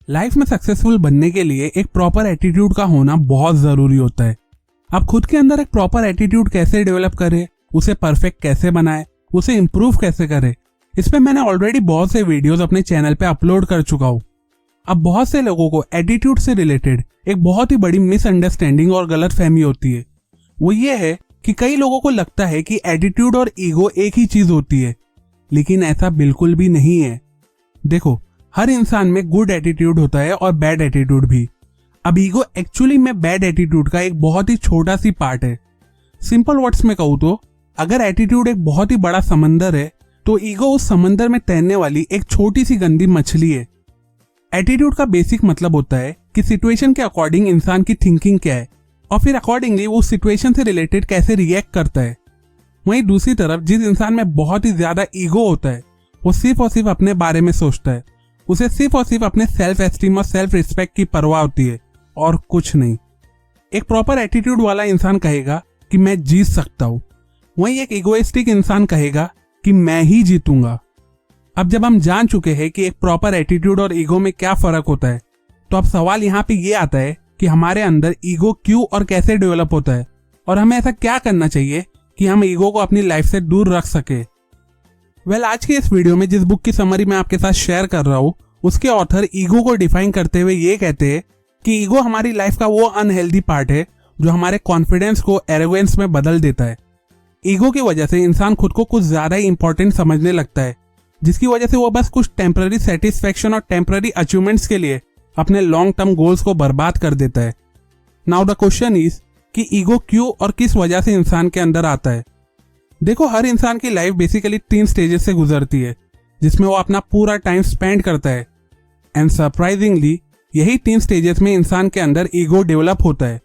Life में successful बनने के लिए एक प्रॉपर एटीट्यूड का होना बहुत जरूरी होता है। आप खुद के अंदर एक प्रॉपर एटीट्यूड कैसे डेवलप करें, उसे परफेक्ट कैसे बनाए, उसे इम्प्रूव कैसे करें, इस पे मैंने ऑलरेडी बहुत से वीडियोस अपने चैनल पे अपलोड कर चुका हूँ। अब बहुत से लोगों को एटीट्यूड से रिलेटेड एक बहुत ही बड़ी मिसअंडरस्टैंडिंग और गलतफहमी होती है। वो ये है कि कई लोगों को लगता है कि एटीट्यूड और ईगो एक ही चीज होती है, लेकिन ऐसा बिल्कुल भी नहीं है। देखो, हर इंसान में गुड एटीट्यूड होता है और बैड एटीट्यूड भी। अब ईगो एक्चुअली में बैड एटीट्यूड का एक बहुत ही छोटा सी पार्ट है। सिंपल वर्ड्स में कहूँ तो अगर एटीट्यूड एक बहुत ही बड़ा समंदर है तो ईगो उस समंदर में तैरने वाली एक छोटी सी गंदी मछली है। एटीट्यूड का बेसिक मतलब होता है कि सिचुएशन के अकॉर्डिंग इंसान की थिंकिंग क्या है और फिर अकॉर्डिंगली वो सिचुएशन से रिलेटेड कैसे रिएक्ट करता है। वहीं दूसरी तरफ जिस इंसान में बहुत ही ज्यादा ईगो होता है वो सिर्फ और सिर्फ अपने बारे में सोचता है। उसे सिर्फ और सिर्फ अपने सेल्फ एस्टीम और सेल्फ रिस्पेक्ट की परवाह होती है और कुछ नहीं। एक प्रॉपर एटीट्यूड वाला इंसान कहेगा कि मैं जीत सकता हूं, वहीं एक इगोइस्टिक इंसान कहेगा कि मैं ही जीतूंगा। अब जब हम जान चुके हैं कि एक प्रॉपर एटीट्यूड और ईगो में क्या फर्क होता है, तो अब सवाल यहाँ पे ये आता है कि हमारे अंदर ईगो क्यों और कैसे डेवलप होता है और हमें ऐसा क्या करना चाहिए कि हम ईगो को अपनी लाइफ से दूर रख सके। आज की इस वीडियो में जिस बुक की समरी मैं आपके साथ शेयर कर रहा हूँ उसके ऑथर ईगो को डिफाइन करते हुए ये कहते हैं कि ईगो हमारी लाइफ का वो अनहेल्दी पार्ट है जो हमारे कॉन्फिडेंस को एरोगेंस में बदल देता है। ईगो की वजह से इंसान खुद को कुछ ज्यादा ही इंपॉर्टेंट समझने लगता है, जिसकी वजह से वो बस कुछ टेम्पररी सेटिस्फेक्शन और टेम्पररी अचीवमेंट्स के लिए अपने लॉन्ग टर्म गोल्स को बर्बाद कर देता है। नाउ द क्वेश्चन इज कि ईगो क्यों और किस वजह से इंसान के अंदर आता है। देखो, हर इंसान की लाइफ बेसिकली 3 स्टेजेस से गुजरती है जिसमें वो अपना पूरा टाइम स्पेंड करता है एंड सरप्राइजिंगली यही 3 स्टेजेस में इंसान के अंदर ईगो डेवलप होता है।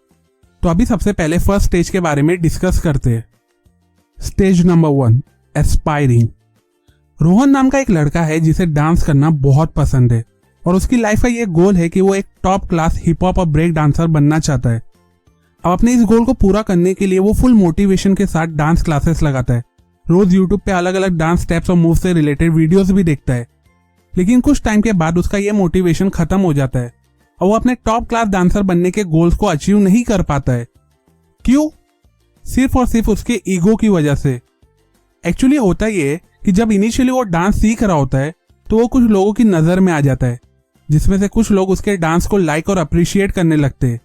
तो अभी सबसे पहले फर्स्ट स्टेज के बारे में डिस्कस करते हैं। Stage number 1, aspiring. रोहन नाम का एक लड़का है जिसे डांस करना बहुत पसंद है और उसकी लाइफ का ये गोल है कि वो एक टॉप क्लास हिप हॉप और ब्रेक डांसर बनना चाहता है। अब अपने इस गोल को पूरा करने के लिए वो फुल मोटिवेशन के साथ डांस क्लासेस लगाता है। रोज यूट्यूब पे अलग अलग डांस स्टेप्स और मूव से रिलेटेड वीडियोस भी देखता है, लेकिन कुछ टाइम के बाद उसका ये मोटिवेशन खत्म हो जाता है और वो अपने टॉप क्लास डांसर बनने के गोल्स को अचीव नहीं कर पाता है। क्यों? सिर्फ और सिर्फ उसके ईगो की वजह से। एक्चुअली होता ये है कि जब इनिशियली वो डांस सीख रहा होता है तो वो कुछ लोगों की नजर में आ जाता है, जिसमें से कुछ लोग उसके डांस को लाइक और अप्रिशिएट करने लगते हैं।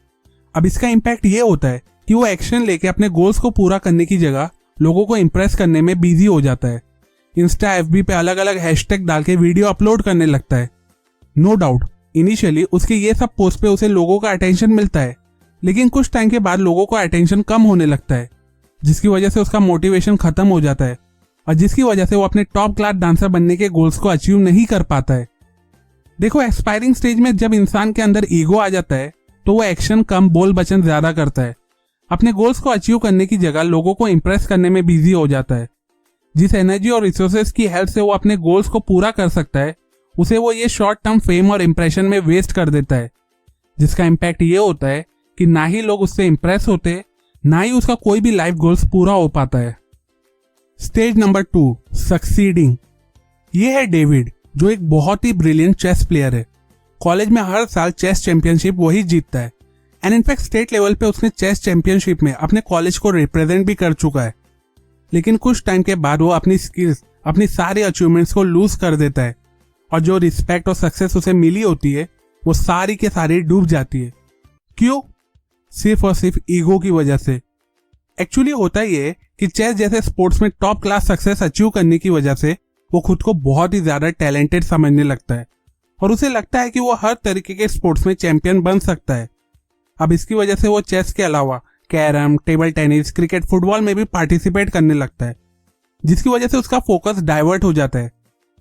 अब इसका इम्पैक्ट ये होता है कि वो एक्शन लेके अपने गोल्स को पूरा करने की जगह लोगों को इंप्रेस करने में बिजी हो जाता है। इंस्टा एफबी पे अलग अलग हैशटैग डाल के वीडियो अपलोड करने लगता है। नो डाउट इनिशियली उसके ये सब पोस्ट पे उसे लोगों का अटेंशन मिलता है, लेकिन कुछ टाइम के बाद लोगों का अटेंशन कम होने लगता है, जिसकी वजह से उसका मोटिवेशन खत्म हो जाता है और जिसकी वजह से वो अपने टॉप क्लास डांसर बनने के गोल्स को अचीव नहीं कर पाता है। देखो, एक्सपायरिंग स्टेज में जब इंसान के अंदर ईगो आ जाता है तो वो एक्शन कम बोल वचन ज्यादा करता है। अपने गोल्स को अचीव करने की जगह लोगों को इंप्रेस करने में बिजी हो जाता है। जिस एनर्जी और रिसोर्सेज की हेल्प से वो अपने गोल्स को पूरा कर सकता है उसे वो ये शॉर्ट टर्म फेम और इंप्रेशन में वेस्ट कर देता है, जिसका इम्पैक्ट ये होता है कि ना ही लोग उससे इंप्रेस होते, ना ही उसका कोई भी लाइफ गोल्स पूरा हो पाता है। Stage number 2, succeeding. ये है डेविड, जो एक बहुत ही ब्रिलियंट चेस प्लेयर है। कॉलेज में हर साल चेस चैंपियनशिप वही जीतता है एंड इनफैक्ट स्टेट लेवल पे उसने चेस चैंपियनशिप में अपने कॉलेज को रिप्रेजेंट भी कर चुका है। लेकिन कुछ टाइम के बाद वो अपनी स्किल्स, अपनी सारी अचीवमेंट्स को लूज कर देता है और जो रिस्पेक्ट और सक्सेस उसे मिली होती है वो सारी के सारी डूब जाती है। क्यों? सिर्फ और सिर्फ ईगो की वजह से। एक्चुअली होता ही है कि चेस जैसे स्पोर्ट्स में टॉप क्लास सक्सेस अचीव करने की वजह से वो खुद को बहुत ही ज्यादा टैलेंटेड समझने लगता है और उसे लगता है कि वो हर तरीके के स्पोर्ट्स में चैंपियन बन सकता है। अब इसकी वजह से वो चेस के अलावा carrom, table tennis, cricket, football में भी पार्टिसिपेट करने लगता है, जिसकी वजह से उसका फोकस डाइवर्ट हो जाता है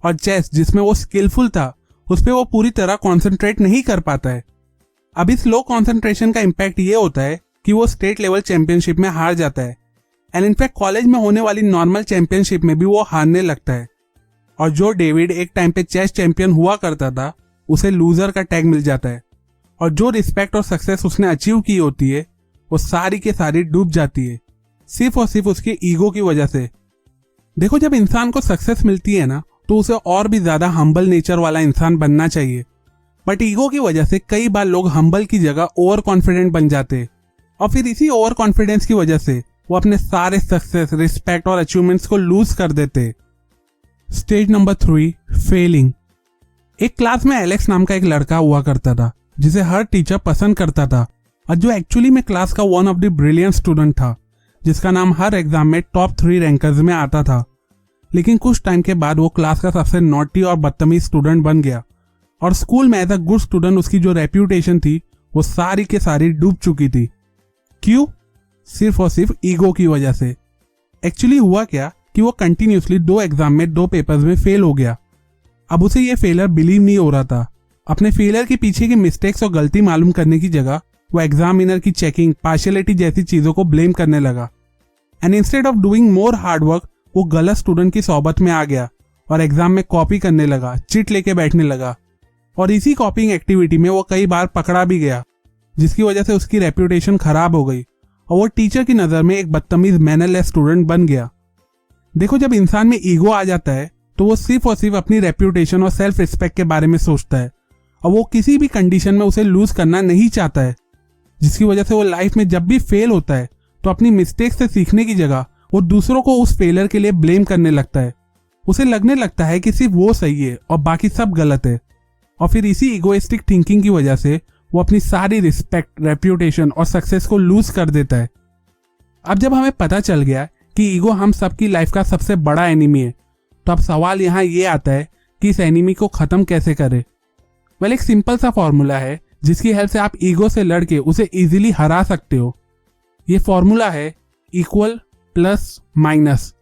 और चेस जिसमें वो स्किलफुल था उस पर वो पूरी तरह कॉन्सेंट्रेट नहीं कर पाता है। अब इस लो कॉन्सेंट्रेशन का इम्पैक्ट ये होता है कि वो स्टेट लेवल चैंपियनशिप में हार जाता है एंड इनफैक्ट कॉलेज में होने वाली नॉर्मल चैंपियनशिप में भी वो हारने लगता है। और जो डेविड एक टाइम पे चेस चैंपियन हुआ करता था उसे लूजर का टैग मिल जाता है और जो रिस्पेक्ट और सक्सेस उसने अचीव की होती है वो सारी के सारी डूब जाती है, सिर्फ और सिर्फ उसके ईगो की वजह से। देखो, जब इंसान को सक्सेस मिलती है ना तो उसे और भी ज्यादा हम्बल नेचर वाला इंसान बनना चाहिए। बट ईगो की वजह से कई बार लोग हम्बल की जगह ओवर कॉन्फिडेंट बन जाते और फिर इसी ओवर कॉन्फिडेंस की वजह से वो अपने सारे सक्सेस, रिस्पेक्ट और अचीवमेंट्स को लूज कर देते। Stage number 3, failing. एक क्लास में एलेक्स नाम का एक लड़का हुआ करता था जिसे हर टीचर पसंद करता था और जो एक्चुअली में क्लास का one of the brilliant student था, जिसका नाम हर एग्जाम में टॉप 3 रैंकर्स में आता था। लेकिन कुछ टाइम के बाद वो क्लास का सबसे नॉटी और बदतमीज स्टूडेंट बन गया और स्कूल में एज अ गुड स्टूडेंट उसकी जो रेप्यूटेशन थी वो सारी के सारी डूब चुकी थी। क्यों? सिर्फ और सिर्फ ईगो की वजह से। एक्चुअली हुआ क्या कि वो कंटिन्यूसली 2 एग्जाम में 2 पेपर्स में फेल हो गया। अब उसे ये फेलियर बिलीव नहीं हो रहा था। अपने फेलियर के पीछे की मिस्टेक्स और गलती मालूम करने की जगह वो एग्जामिनर की चेकिंग, पार्शियलिटी जैसी चीजों को ब्लेम करने लगा। And instead of doing more hard work वो गलत स्टूडेंट की सोबत में आ गया और एग्जाम में कॉपी करने लगा, चिट लेके बैठने लगा और इसी कॉपिंग एक्टिविटी में वो कई बार पकड़ा भी गया, जिसकी वजह से उसकी रेप्यूटेशन खराब हो गई और वो टीचर की नजर में एक बदतमीज मैनरलेस स्टूडेंट बन गया। देखो, जब इंसान में ईगो आ जाता है तो वो सिर्फ और सिर्फ अपनी रेप्यूटेशन और सेल्फ रिस्पेक्ट के बारे में सोचता है और वो किसी भी कंडीशन में उसे लूज करना नहीं चाहता है, जिसकी वजह से वो लाइफ में जब भी फेल होता है तो अपनी मिस्टेक से सीखने की जगह वो दूसरों को उस फेलियर के लिए ब्लेम करने लगता है। उसे लगने लगता है कि सिर्फ वो सही है और बाकी सब गलत है और फिर इसी इगोइस्टिक थिंकिंग की वजह से वो अपनी सारी रिस्पेक्ट, रेप्यूटेशन और सक्सेस को लूज कर देता है। अब जब हमें पता चल गया कि ईगो हम सबकी लाइफ का सबसे बड़ा एनिमी है, तो अब सवाल यहाँ ये आता है कि इस एनिमी को खत्म कैसे करें। वेल, एक सिंपल सा फॉर्मूला है जिसकी हेल्प से आप ईगो से लड़के उसे इजीली हरा सकते हो। ये फॉर्मूला है equal plus minus.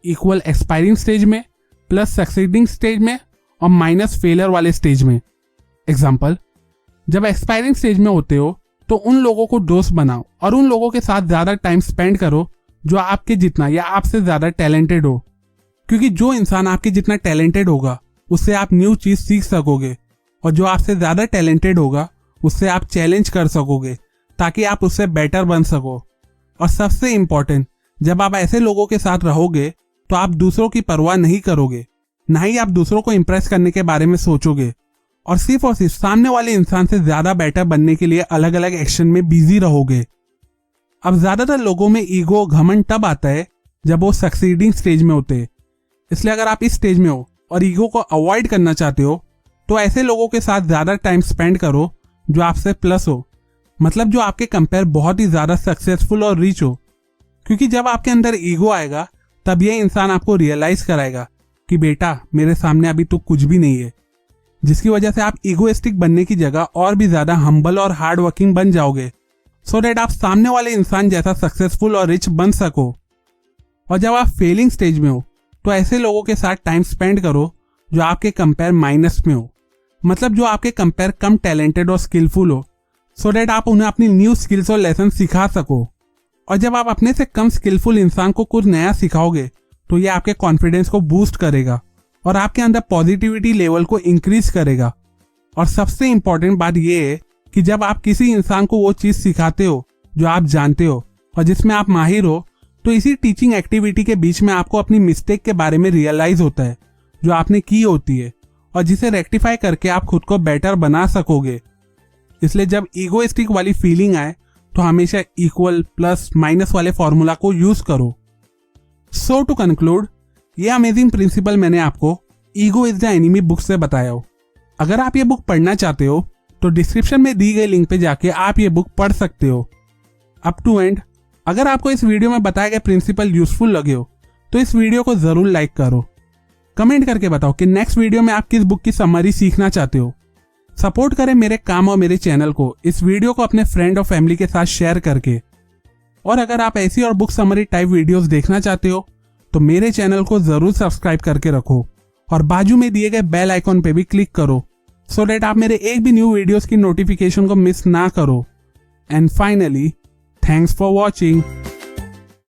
Equal expiring stage में, प्लस सक्सीडिंग स्टेज में और माइनस फेलियर वाले स्टेज में। एग्जाम्पल, जब एक्सपायरिंग स्टेज में होते हो तो उन लोगों को दोस्त बनाओ और उन लोगों के साथ ज्यादा टाइम स्पेंड करो जो आपके जितना या आपसे ज्यादा टैलेंटेड हो, क्योंकि जो इंसान आपके जितना टैलेंटेड होगा उससे आप न्यू चीज सीख सकोगे और जो आपसे ज्यादा टैलेंटेड होगा उससे आप चैलेंज कर सकोगे ताकि आप उससे बेटर बन सको। और सबसे इंपॉर्टेंट, जब आप ऐसे लोगों के साथ रहोगे तो आप दूसरों की परवाह नहीं करोगे, ना ही आप दूसरों को इंप्रेस करने के बारे में सोचोगे और सिर्फ सामने वाले इंसान से ज्यादा बेटर बनने के लिए अलग अलग एक्शन में बिजी रहोगे। अब ज्यादातर लोगों में ईगो, घमंड तब आता है जब वो सक्सीडिंग स्टेज में होते हैं। इसलिए अगर आप इस स्टेज में हो और ईगो को अवॉइड करना चाहते हो तो ऐसे लोगों के साथ ज्यादा टाइम स्पेंड करो जो आपसे प्लस हो, मतलब जो आपके कंपेयर बहुत ही ज्यादा सक्सेसफुल और रिच हो। क्योंकि जब आपके अंदर ईगो आएगा तब ये इंसान आपको रियलाइज कराएगा कि बेटा, मेरे सामने अभी तो कुछ भी नहीं है, जिसकी वजह से आप ईगोइस्टिक बनने की जगह और भी ज्यादा हम्बल और हार्ड वर्किंग बन जाओगे, सो दैट आप सामने वाले इंसान जैसा सक्सेसफुल और रिच बन सको। और जब आप फेलिंग स्टेज में हो तो ऐसे लोगों के साथ टाइम स्पेंड करो जो आपके कंपेयर माइनस में हो, मतलब जो आपके कंपेयर कम टैलेंटेड और स्किलफुल हो, सो दैट आप उन्हें अपनी न्यू स्किल्स और लेसन सिखा सको। और जब आप अपने से कम स्किलफुल इंसान को कुछ नया सिखाओगे तो ये आपके कॉन्फिडेंस को बूस्ट करेगा और आपके अंदर पॉजिटिविटी लेवल को इंक्रीज करेगा। और सबसे इंपॉर्टेंट बात यह है कि जब आप किसी इंसान को वो चीज सिखाते हो जो आप जानते हो और जिसमें आप माहिर हो, तो इसी टीचिंग एक्टिविटी के बीच में आपको अपनी मिस्टेक के बारे में रियलाइज होता है जो आपने की होती है और जिसे रेक्टिफाई करके आप खुद को बेटर बना सकोगे। इसलिए जब ईगोइस्टिक वाली फीलिंग आए तो हमेशा इक्वल, प्लस, माइनस वाले फॉर्मूला को यूज करो। सो टू कंक्लूड, ये अमेजिंग प्रिंसिपल मैंने आपको ego is the enemy book से बताया हो। अगर आप ये बुक पढ़ना चाहते हो तो डिस्क्रिप्शन में दी गई लिंक पे जाके आप ये बुक पढ़ सकते हो। अप टू एंड, अगर आपको इस वीडियो में बताए गए प्रिंसिपल यूजफुल लगे हो तो इस वीडियो को जरूर लाइक करो। कमेंट करके बताओ कि नेक्स्ट वीडियो में आप किस बुक की समरी सीखना चाहते हो। सपोर्ट करें मेरे काम और मेरे चैनल को इस वीडियो को अपने फ्रेंड और फैमिली के साथ शेयर करके। और अगर आप ऐसी और बुक समरी टाइप वीडियोस देखना चाहते हो तो मेरे चैनल को जरूर सब्सक्राइब करके रखो और बाजू में दिए गए बेल आइकॉन पे भी क्लिक करो, सो दैट आप मेरे एक भी न्यू वीडियोस की नोटिफिकेशन को मिस ना करो। And finally, thanks for watching.